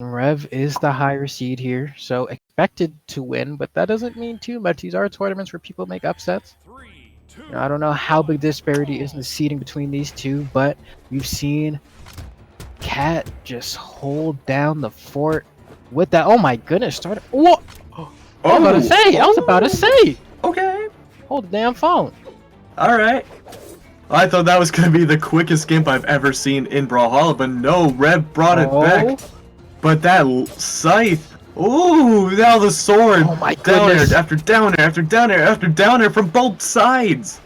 Rev is the higher seed here, so expected to win, but that doesn't mean too much. These are tournaments where people make upsets. I don't know how big the disparity is in the seeding between these two, but we've seen Cat just hold down the fort with that. Oh my goodness! Started. What? I was about to say. I was about to say. Okay. Hold the damn phone. All right. I thought that was gonna be the quickest gimp I've ever seen in Brawlhalla, but no, Rev brought it back. But that scythe. Ooh, now the sword. Oh my down goodness. air after down air after down air after down air from both sides.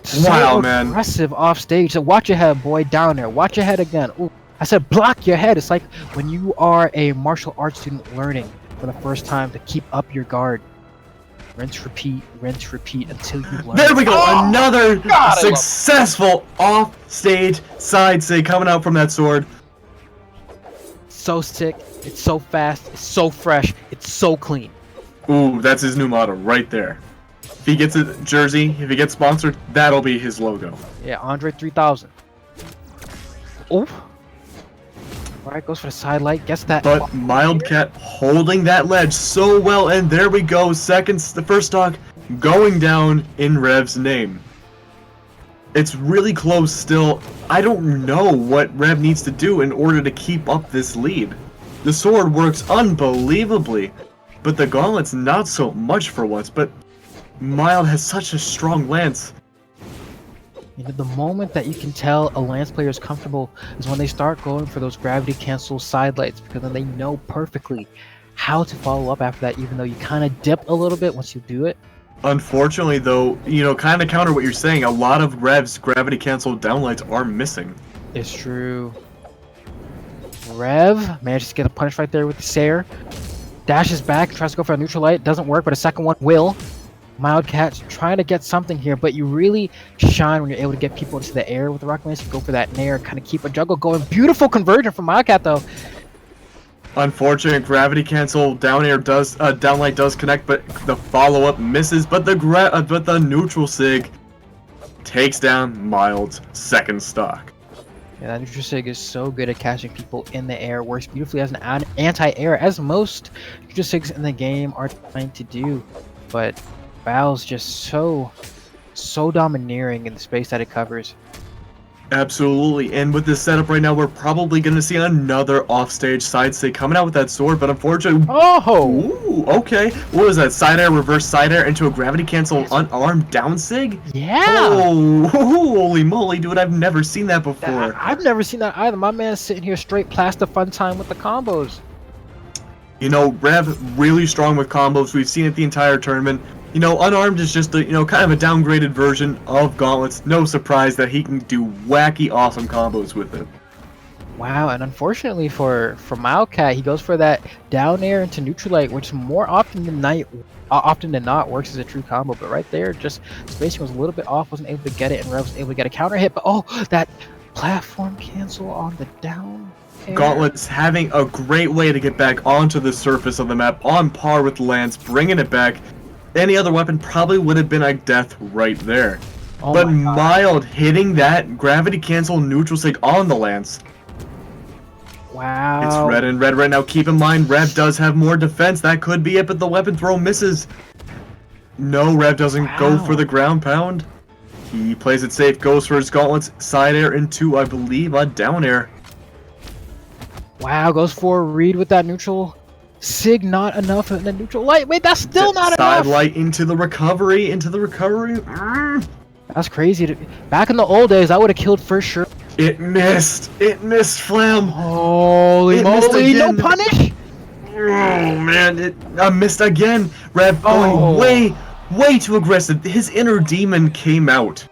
So wow, man. Aggressive off stage. So watch your head, boy. Down there. Watch your head again. Ooh. I said block your head. It's like when you are a martial arts student learning for the first time to keep up your guard. Rinse, repeat until you learn. There we go. Another successful off-stage side sig coming out from that sword. So sick. It's so fast. It's so fresh. It's so clean. Ooh, that's his new motto right there. If he gets a jersey, if he gets sponsored, that'll be his logo. Yeah, Andre 3000. Oh. Alright, goes for the side light. Gets that. But MiLd-C holding that ledge so well, and there we go. The first stock going down in Rev's name. It's really close still. I don't know what Rev needs to do in order to keep up this lead. The sword works unbelievably, but the gauntlet's not so much for once. But MiLd has such a strong lance. You know, the moment that you can tell a Lance player is comfortable is when they start going for those gravity cancel side lights, because then they know perfectly how to follow up after that, even though you kind of dip a little bit once you do it. Unfortunately, though, you know, kind of counter what you're saying, a lot of Rev's gravity cancel downlights are missing. It's true. Rev manages to get a punish right there with the Sayer. Dashes back, tries to go for a neutral light, doesn't work, but a second one will. MiLd-C's trying to get something here, but you really shine when you're able to get people into the air with the rocket lance. You go for that nair, kind of keep a juggle going. Beautiful conversion from MiLd-C though. Unfortunate gravity cancel down air does downlight does connect, but the follow up misses. But the neutral sig takes down MiLD's second stock. Yeah, that neutral sig is so good at catching people in the air. Works beautifully as an anti-air, as most neutral sigs in the game are trying to do. But Bao's just so domineering in the space that it covers. Absolutely, and with this setup right now, we're probably going to see another offstage side sig coming out with that sword, but unfortunately... Oh! Ooh, okay. What was that? Side air, reverse side air into a gravity cancel unarmed down sig? Yeah! Oh, holy moly, dude, I've never seen that before. I've never seen that either. My man's sitting here straight plaster fun time with the combos. You know, Rev really strong with combos. We've seen it the entire tournament. You know, unarmed is just a, kind of a downgraded version of gauntlets. No surprise that he can do wacky, awesome combos with it. Wow, and unfortunately for MiLd-C, he goes for that down air into neutral light, which more often than not works as a true combo. But right there, just spacing was a little bit off, wasn't able to get it, and Rev was able to get a counter hit. But oh, that platform cancel on the down air. Gauntlet's having a great way to get back onto the surface of the map, on par with Lance, bringing it back. Any other weapon probably would have been a death right there. Oh but MiLd hitting that gravity cancel neutral sig on the Lance. Wow. It's red and red right now. Keep in mind, Rev does have more defense. That could be it, but the weapon throw misses. No, Rev doesn't go for the ground pound. He plays it safe, goes for his gauntlets, side air into, I believe, a down air. Wow, goes for a read with that neutral sig, not enough in the neutral light. Wait, that's still not enough. Side light into the recovery, That's crazy. Back in the old days, I would have killed for sure. It missed, Flam. Holy moly, no punish. Oh man, it missed again. Rev going way too aggressive. His inner demon came out,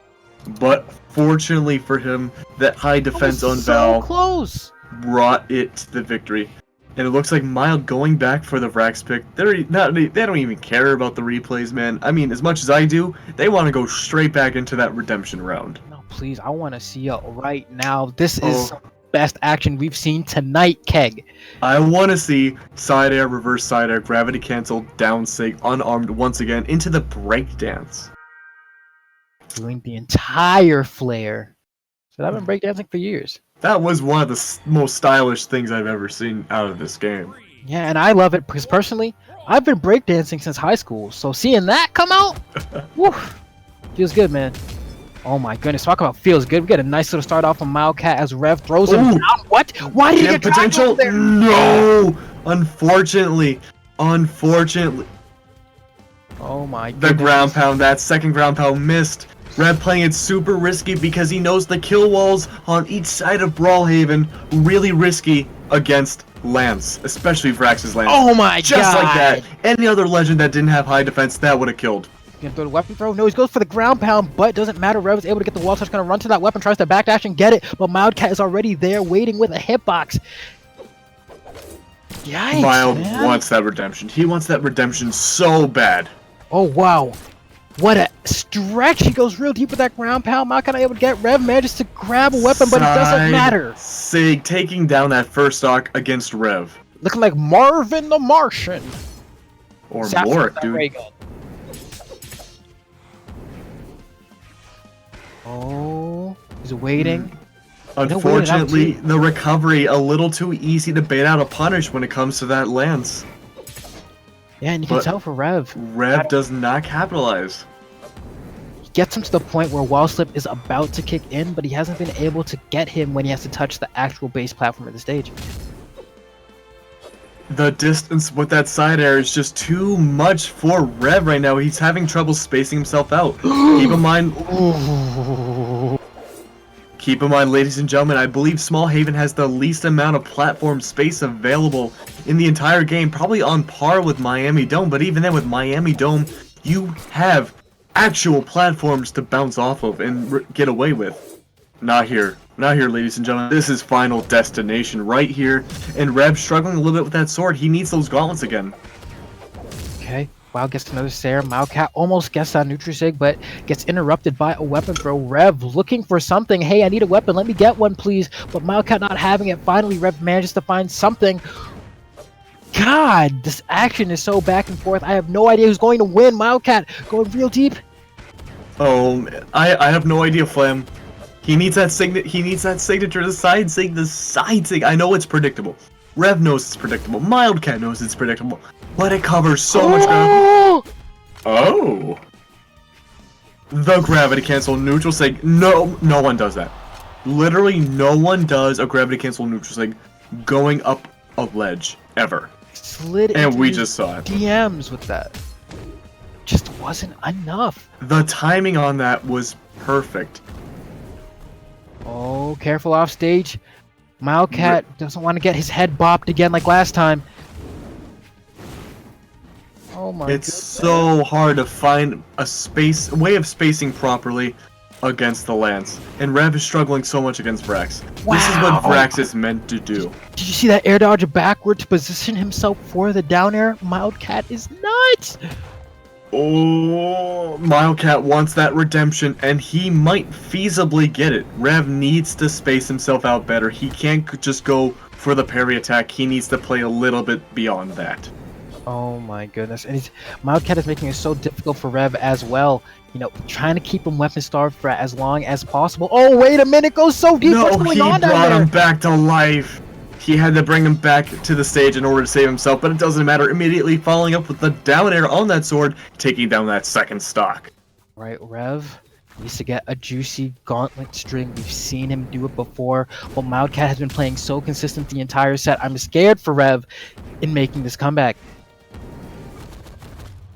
but fortunately for him, that high defense on Val close brought it to the victory. And it looks like MiLd going back for the Vrax pick. They don't even care about the replays, man. I mean, as much as I do, they want to go straight back into that redemption round. No, please, I want to see it right now. This is best action we've seen tonight, Keg. I want to see side air, reverse side air, gravity cancel, down sig, unarmed once again into the breakdance. Doing the entire flare. So I've been breakdancing for years. That was one of the most stylish things I've ever seen out of this game. Yeah, and I love it because personally, I've been breakdancing since high school, so seeing that come out, woo, feels good, man. Oh my goodness, talk about feels good. We get a nice little start off on MiLd-C as Rev throws him down. What? Why did he get potential? there? No! Unfortunately. Oh my goodness. The ground pound, that second ground pound missed. Rev playing it super risky because he knows the kill walls on each side of Brawlhaven really risky against Lance, especially Vrax's Lance. Oh my god! Just like that. Any other legend that didn't have high defense, that would have killed. Gonna throw the weapon throw. No, he goes for the ground pound, but doesn't matter. Rev is able to get the wall touch. Gonna run to that weapon, tries to backdash and get it, but MiLd-C is already there, waiting with a hitbox. Yikes! MiLd wants that redemption. He wants that redemption so bad. Oh wow! What a stretch! He goes real deep with that ground pound. MiLd-C not able to get. Rev manages to grab a weapon, but it doesn't matter. Sig taking down that first stock against Rev. Looking like Marvin the Martian. Or more, dude. Oh, he's waiting. Unfortunately, the recovery a little too easy to bait out a punish when it comes to that Lance. Yeah, and you can tell for Rev. Rev does not capitalize. He gets him to the point where Wall Slip is about to kick in, but he hasn't been able to get him when he has to touch the actual base platform of the stage. The distance with that side air is just too much for Rev right now. He's having trouble spacing himself out. Keep in mind... Keep in mind, ladies and gentlemen, I believe Small Haven has the least amount of platform space available in the entire game, probably on par with Miami Dome, but even then with Miami Dome, you have actual platforms to bounce off of and get away with. Not here. Not here, ladies and gentlemen. This is Final Destination right here, and Rev struggling a little bit with that sword. He needs those gauntlets again. Okay. Wow, gets another Sarah. MiLd-C almost gets that Nutrisig, but gets interrupted by a weapon throw. Rev looking for something. Hey, I need a weapon. Let me get one, please. But MiLd-C not having it. Finally, Rev manages to find something. God, this action is so back and forth. I have no idea who's going to win. MiLd-C going real deep. Oh, I have no idea, Flam. He needs that signature. He needs that signature. The side sig. The side sig. I know it's predictable. Rev knows it's predictable. MiLd-C knows it's predictable. But it covers so much ground. Oh. The gravity cancel neutral sig. No one does that. Literally, no one does a gravity cancel neutral sig going up a ledge ever. Slid and we just saw it. DMs with that. Just wasn't enough. The timing on that was perfect. Oh, careful off stage. MiLd-C doesn't want to get his head bopped again like last time. Oh my It's goodness. so hard to find a way of spacing properly against the Lance. And Rev is struggling so much against Vrax. Wow. This is what Vrax is meant to do. Did you see that air dodge backward to position himself for the down air? MiLd-C is nuts! Oh, MiLd-C wants that redemption, and he might feasibly get it. Rev needs to space himself out better. He can't just go for the parry attack. He needs to play a little bit beyond that. Oh my goodness. And MiLd-C is making it so difficult for Rev as well. You know, trying to keep him weapon starved for as long as possible. Oh, wait a minute, goes so deep. No, what's going on down he brought there? him back to life. He had to bring him back to the stage in order to save himself, but it doesn't matter. Immediately following up with the down air on that sword, taking down that second stock. Right, Rev needs to get a juicy gauntlet string. We've seen him do it before, but MiLd-C has been playing so consistent the entire set. I'm scared for Rev in making this comeback.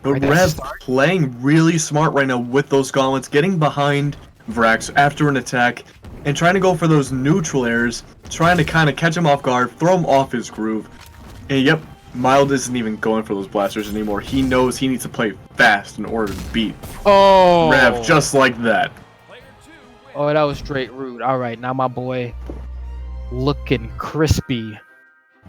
But Rev playing really smart right now with those gauntlets, getting behind Vrax after an attack, and trying to go for those neutral airs, trying to kind of catch him off guard, throw him off his groove. And yep, MiLd isn't even going for those blasters anymore. He knows he needs to play fast in order to beat Rev just like that. Oh, that was straight rude. Alright, now my boy looking crispy.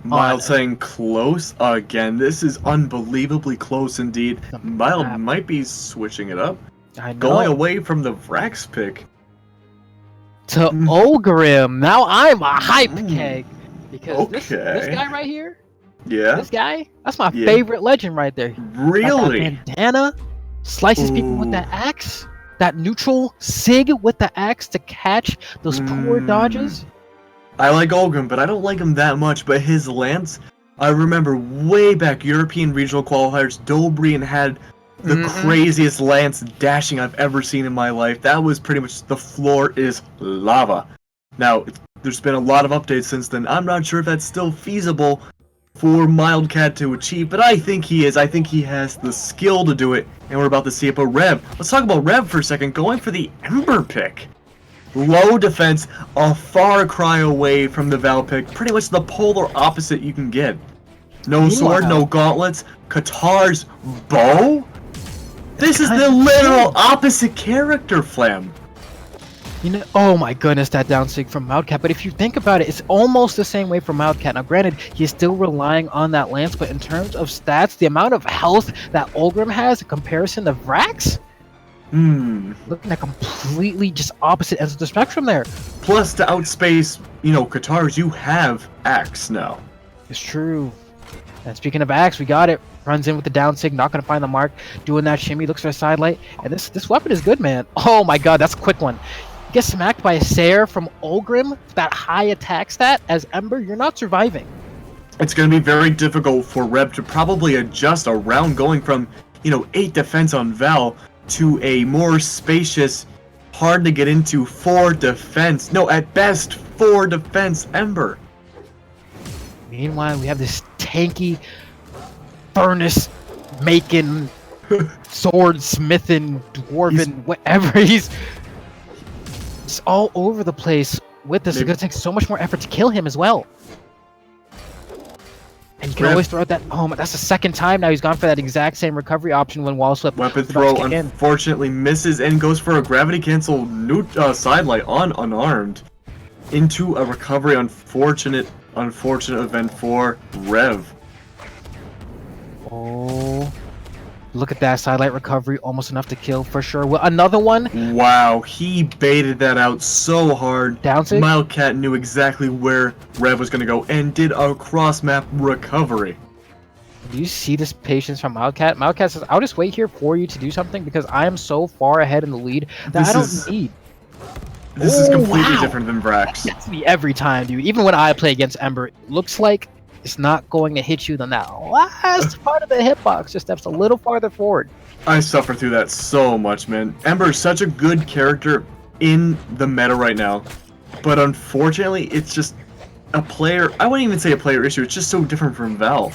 MiLd saying close again. This is unbelievably close indeed. MiLd might be switching it up. I know. Going away from the Vrax pick. To Ogrim. Now I'm a hype keg. Because this guy right here, this guy, that's my favorite legend right there. Really? That bandana, slices people with that axe, that neutral sig with the axe to catch those poor dodges. I like Olgrim, but I don't like him that much. But his lance, I remember way back European regional qualifiers, Dobrian had the craziest lance dashing I've ever seen in my life. That was pretty much the floor is lava. Now, there's been a lot of updates since then. I'm not sure if that's still feasible for MiLd-C to achieve, but I think he is. I think he has the skill to do it, and we're about to see it. But Rev, let's talk about Rev for a second, going for the Ember pick. Low defense, a far cry away from the Val pick, pretty much the polar opposite you can get. No sword, no gauntlets, Katar's bow? This is the literal opposite character, Flam. You know, oh my goodness, that down sig from MiLd-C. But if you think about it, it's almost the same way for MiLd-C. Now, granted, he's still relying on that lance, but in terms of stats, the amount of health that Olgrim has in comparison to Vrax, looking at completely just opposite ends of the spectrum there. Plus, to outspace, you know, Katars, you have Axe now. It's true. And speaking of Axe, we got it. Runs in with the down sig, not gonna find the mark. Doing that shimmy, looks for a side light, and this weapon is good, man. Oh my god, that's a quick one. Get smacked by a Sair from Olgrim, that high attack stat as Ember, you're not surviving. It's going to be very difficult for Rev to probably adjust around going from, you know, 8 defense on Val to a more spacious, hard to get into 4 defense. No, at best 4 defense Ember. Meanwhile, we have this tanky furnace making swordsmithing dwarven whatever he's all over the place with this. It's gonna take so much more effort to kill him as well. And you can always throw out that. Oh, that's the second time now he's gone for that exact same recovery option when wall slip. Weapon throw unfortunately misses and goes for a gravity cancel side light on unarmed into a recovery. Unfortunate event for Rev. Oh. Look at that sidelight recovery, almost enough to kill for sure. Well, another one. Wow, he baited that out so hard. Downsig? MiLd-C knew exactly where Rev was going to go and did a cross-map recovery. Do you see this patience from MiLd-C? MiLd-C says, I'll just wait here for you to do something because I am so far ahead in the lead that I don't need. This is completely different than Vrax. That's me every time, dude. Even when I play against Ember, it looks like it's not going to hit you than that last part of the hitbox just steps a little farther forward. I suffer through that so much, man. Ember is such a good character in the meta right now, but unfortunately, it's just a player. I wouldn't even say a player issue. It's just so different from Val.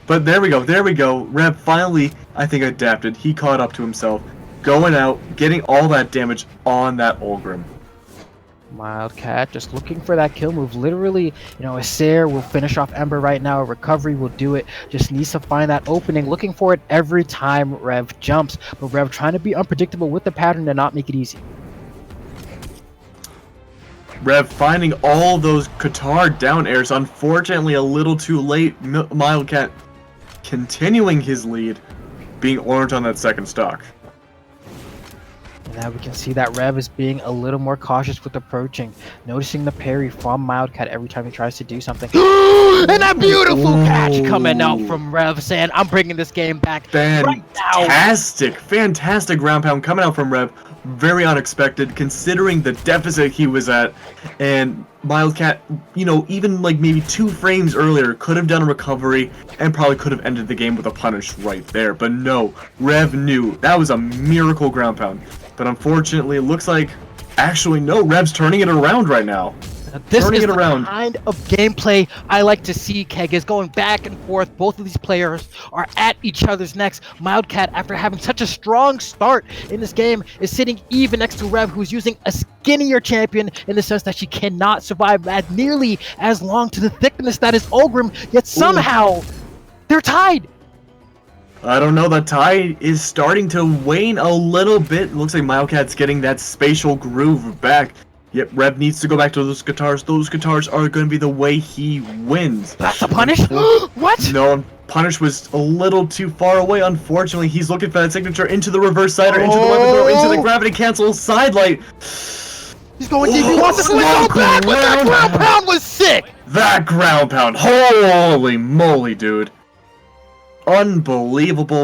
But there we go. Rev finally, I think, adapted. He caught up to himself, going out, getting all that damage on that Olgrim. MiLd-C just looking for that kill move. Literally, you know, a Sair will finish off Ember right now. A recovery will do it. Just needs to find that opening. Looking for it every time Rev jumps. But Rev trying to be unpredictable with the pattern to not make it easy. Rev finding all those Katar down airs. Unfortunately, a little too late. MiLd-C continuing his lead, being orange on that second stock. Now we can see that Rev is being a little more cautious with approaching, noticing the parry from MiLd-C every time he tries to do something. And that beautiful catch coming out from Rev saying, I'm bringing this game back right now. Fantastic ground pound coming out from Rev. Very unexpected considering the deficit he was at. And MiLd-C, you know, even like maybe 2 frames earlier could have done a recovery and probably could have ended the game with a punish right there. But no, Rev knew. That was a miracle ground pound. But unfortunately, it looks like, actually, no, Rev's turning it around right now. This is the kind of gameplay I like to see, Keg, is going back and forth. Both of these players are at each other's necks. MiLd-C, after having such a strong start in this game, is sitting even next to Rev, who's using a skinnier champion in the sense that she cannot survive nearly as long to the thickness that is Olgrim, yet somehow they're tied. I don't know, the tie is starting to wane a little bit. It looks like MiLd-C's getting that spatial groove back. Yep, Rev needs to go back to those Katars. Those Katars are going to be the way he wins. That's a punish? What? No, punish was a little too far away. Unfortunately, he's looking for that signature into the reverse sider, into the weapon throw, into the gravity cancel side light. He's going deep. He wants to swing so bad, but that ground pound was sick. That ground pound. Holy moly, dude. Unbelievable.